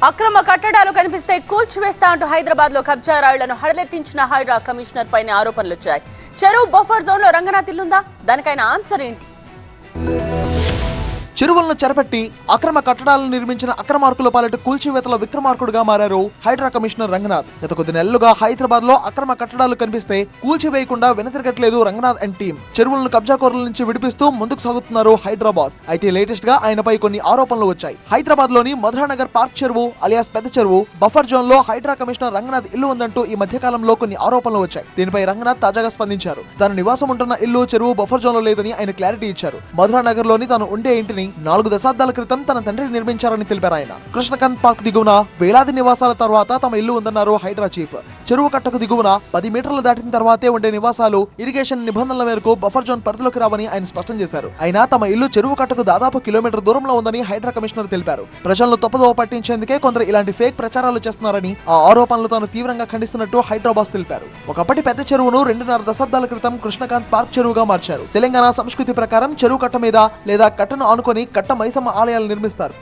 అక్రమ కట్టడాలు కనిపిస్తే కూల్చివేస్తా అంటూ హైదరాబాద్ లో కబ్జా రాళ్లను హడలెత్తించిన హైడ్రా కమిషనర్ పైన ఆరోపణలు వచ్చాయి. చెరువు బఫర్ జోన్ లో రంగనాథ్ ఇల్లుందా? దానికైన ఆన్సర్ ఏంటి? చెరువులను చెరపట్టి అక్రమ కట్టడాలను నిర్మించిన అక్రమార్కుల పాలిట కూల్చివేతల విక్రమార్కుడుగా మారారు హైడ్రా కమిషనర్ రంగనాథ్. గత కొద్ది నెలలుగా హైదరాబాద్ లో అక్రమ కట్టడాలు కనిపిస్తే కూల్చివేయకుండా వెనతిరగట్లేదు రంగనాథ్ అండ్ టీం. చెరువులను కబ్జాకోరుల నుంచి విడిపిస్తూ ముందుకు సాగుతున్నారు హైడ్రా బాస్. అయితే లేటెస్ట్ గా ఆయనపై కొన్ని ఆరోపణలు వచ్చాయి. హైదరాబాద్ లోని మధురానగర్ పార్క్ చెరువు అలియాస్ పెద్ద చెరువు బఫర్ జోన్ లో హైడ్రా కమిషనర్ రంగనాథ్ ఇల్లు ఉందంటూ ఈ మధ్య కాలంలో కొన్ని ఆరోపణలు వచ్చాయి. దీనిపై రంగనాథ్ తాజాగా స్పందించారు. తాను నివాసం ఉంటున్న ఇల్లు చెరువు బఫర్ జోన్ లో లేదని ఆయన క్లారిటీ ఇచ్చారు. మధురానగర్ లోని తాను ఉండే ఇంటిని 4 దశాబ్దాల క్రితం తన తండ్రి నిర్మించారని తెలిపారు ఆయన. కృష్ణకాంత్ పార్క్ దిగువన వేలాది నివాసాల తర్వాత తమ ఇల్లు ఉందన్నారు హైడ్రా చీఫ్. చెరువు కట్టకు దిగువన 10 మీటర్లు దాటిన తర్వాతే ఉండే నివాసాలు ఇరిగేషన్ నిబంధనల మేరకు బఫర్ జోన్ పరిధిలోకి రావని ఆయన స్పష్టం చేశారు. అయినా తమ ఇల్లు చెరువు కట్టకు దాదాపు కిలోమీటర్ దూరంలో ఉందని హైడ్రా కమిషనర్ తెలిపారు. ప్రజలను తప్పుదోవ పట్టించేందుకే కొందరు ఇలాంటి ఫేక్ ప్రచారాలు చేస్తున్నారని, ఆ ఆరోపణలు తాను తీవ్రంగా ఖండిస్తున్నట్టు హైడ్రా బాస్ తెలిపారు. ఒకప్పటి పెద్ద చెరువును 2.5 దశాబ్దాల క్రితం కృష్ణకాంత్ పార్క్ చెరువుగా మార్చారు. తెలంగాణ సంస్కృతి ప్రకారం చెరువు కట్ట మీద లేదా కట్టను ఆనుకొని కట్ట మైసమ్మ ఆలయాలు నిర్మిస్తారు.